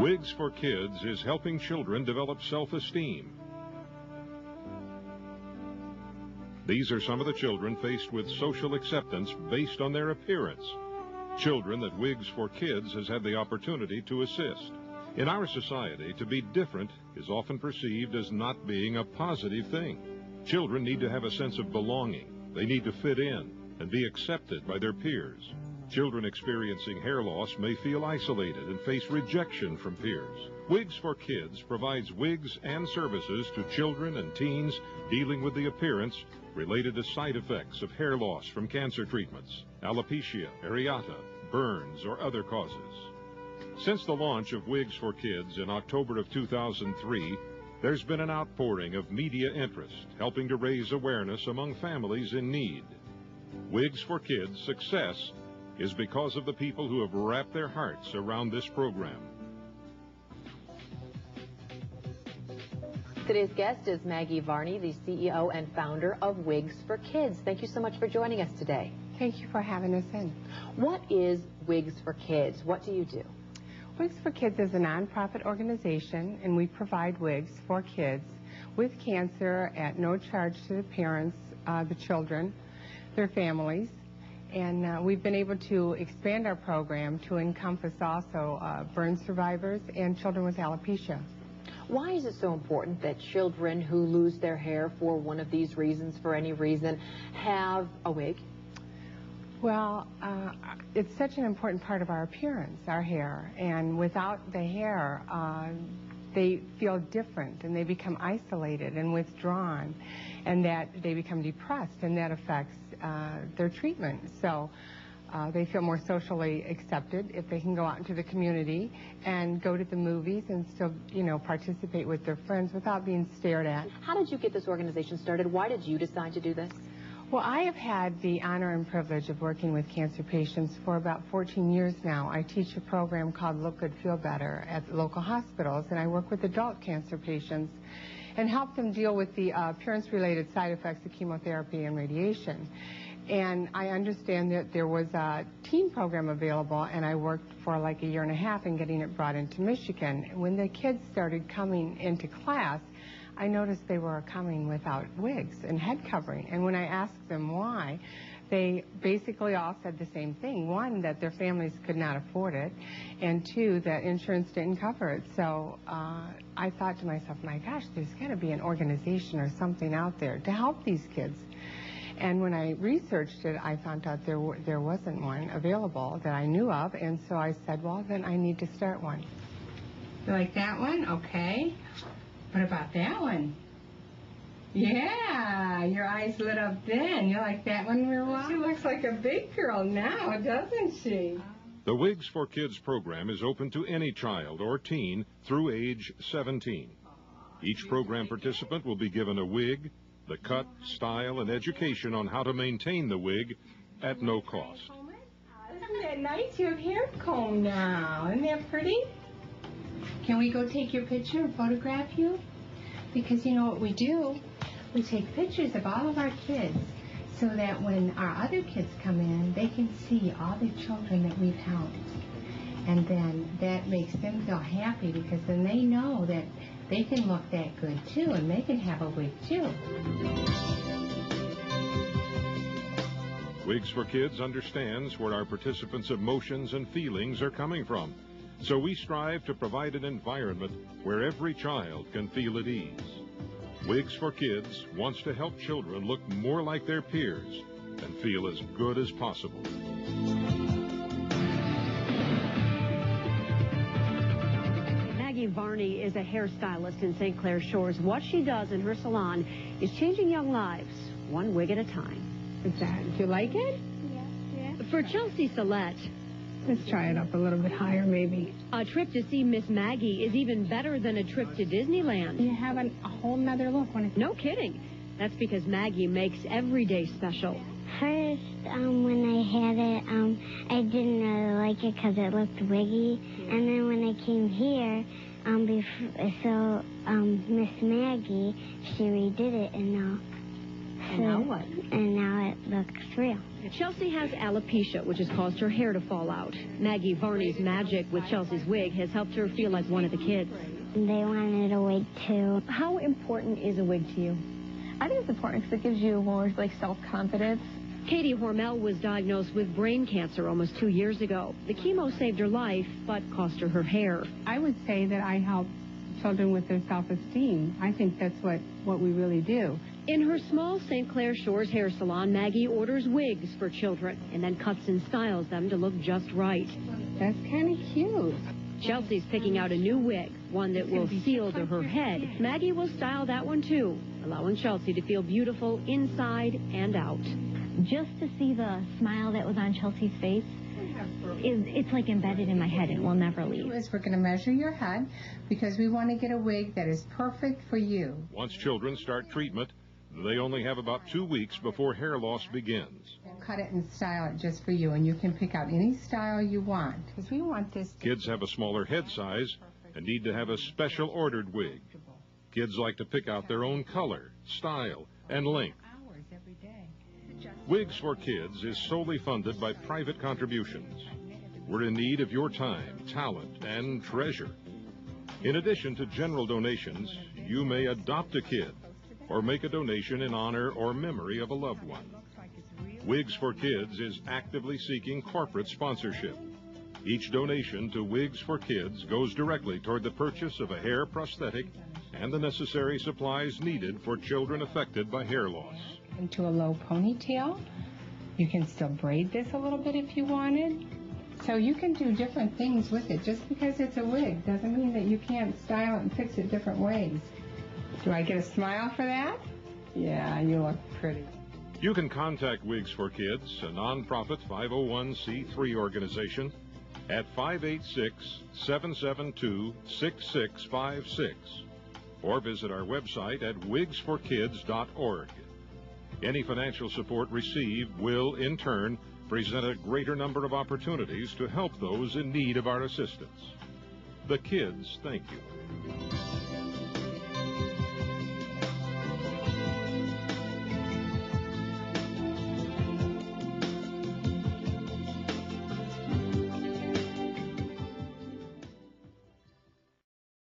Wigs for Kids is helping children develop self-esteem. These are some of the children faced with social acceptance based on their appearance. Children that Wigs for Kids has had the opportunity to assist. In our society, to be different is often perceived as not being a positive thing. Children need to have a sense of belonging. They need to fit in and be accepted by their peers. Children experiencing hair loss may feel isolated and face rejection from peers. Wigs for Kids provides wigs and services to children and teens dealing with the appearance related to side effects of hair loss from cancer treatments, alopecia areata, burns, or other causes. Since the launch of Wigs for Kids in October of 2003, there's been an outpouring of media interest, helping to raise awareness among families in need. Wigs for Kids' success is because of the people who have wrapped their hearts around this program. Today's guest is Maggie Varney, the CEO and founder of Wigs for Kids. Thank you so much for joining us today. Thank you for having us in. What is Wigs for Kids? What do you do? Wigs for Kids is a nonprofit organization, and we provide wigs for kids with cancer at no charge to the parents, the children, their families. And we've been able to expand our program to encompass also burn survivors and children with alopecia. Why is it so important that children who lose their hair for one of these reasons, for any reason, have a wig? Well, it's such an important part of our appearance, our hair. And without the hair, they feel different, and they become isolated and withdrawn, and that they become depressed, and that affects their treatment. So they feel more socially accepted if they can go out into the community and go to the movies and still, participate with their friends without being stared at. How did you get this organization started? Why did you decide to do this? Well, I have had the honor and privilege of working with cancer patients for about 14 years now. I teach a program called Look Good, Feel Better at local hospitals, and I work with adult cancer patients and help them deal with the appearance-related side effects of chemotherapy and radiation. And I understand that there was a teen program available, and I worked for like a year and a half in getting it brought into Michigan. When the kids started coming into class, I noticed they were coming without wigs and head covering. And when I asked them why, they basically all said the same thing. One, that their families could not afford it, and two, that insurance didn't cover it. So I thought to myself, my gosh, there's got to be an organization or something out there to help these kids. And when I researched it, I found out there wasn't one available that I knew of, and so I said, well, then I need to start one. You like that one? Okay. What about that one? Yeah, your eyes lit up then. You like that one real well? She looks like a big girl now, doesn't she? The Wigs for Kids program is open to any child or teen through age 17. Each program participant will be given a wig, the cut, style, and education on how to maintain the wig at no cost. Isn't that nice? You have hair comb now. Isn't that pretty? Can we go take your picture and photograph you? Because you know what we do? We take pictures of all of our kids so that when our other kids come in, they can see all the children that we've helped. And then that makes them feel happy, because then they know that they can look that good too, and they can have a wig too. Wigs for Kids understands where our participants' emotions and feelings are coming from. So we strive to provide an environment where every child can feel at ease. Wigs for Kids wants to help children look more like their peers and feel as good as possible. Maggie Varney is a hairstylist in St. Clair Shores. What she does in her salon is changing young lives, one wig at a time. Do you like it? Yeah. For Chelsea Salette, let's try it up a little bit higher, maybe. a trip to see Miss Maggie is even better than a trip to Disneyland. You have a whole nother look when it's... No kidding. That's because Maggie makes every day special. First, when I had it, I didn't really like it because it looked wiggy. And then when I came here, Miss Maggie, she redid it, and And now what? And now it looks real. Chelsea has alopecia, which has caused her hair to fall out. Maggie Varney's magic with Chelsea's wig has helped her feel like one of the kids. They wanted a wig too. How important is a wig to you? I think it's important because it gives you more like self-confidence. Katie Hormel was diagnosed with brain cancer almost 2 years ago. The chemo saved her life, but cost her her hair. I would say that I help children with their self-esteem. I think that's what we really do. In her small St. Clair Shores hair salon, Maggie orders wigs for children and then cuts and styles them to look just right. That's kind of cute. Chelsea's picking out a new wig, one that will seal to her head. Maggie will style that one too, allowing Chelsea to feel beautiful inside and out. Just to see the smile that was on Chelsea's face, it's like embedded in my head. It will never leave. We're going to measure your head because we want to get a wig that is perfect for you. Once children start treatment, they only have about 2 weeks before hair loss begins. Cut it and style it just for you, and you can pick out any style you want. Because we want this. Kids have a smaller head size and need to have a special ordered wig. Kids like to pick out their own color, style, and length. Wigs for Kids is solely funded by private contributions. We're in need of your time, talent, and treasure. In addition to general donations, you may adopt a kid or make a donation in honor or memory of a loved one. Wigs for Kids is actively seeking corporate sponsorship. Each donation to Wigs for Kids goes directly toward the purchase of a hair prosthetic and the necessary supplies needed for children affected by hair loss. Into a low ponytail. You can still braid this a little bit if you wanted. So you can do different things with it. Just because it's a wig doesn't mean that you can't style it and fix it different ways. Do I get a smile for that? Yeah, you look pretty. You can contact Wigs for Kids, a nonprofit 501c3 organization, at 586-772-6656, or visit our website at wigsforkids.org. Any financial support received will, in turn, present a greater number of opportunities to help those in need of our assistance. The kids thank you.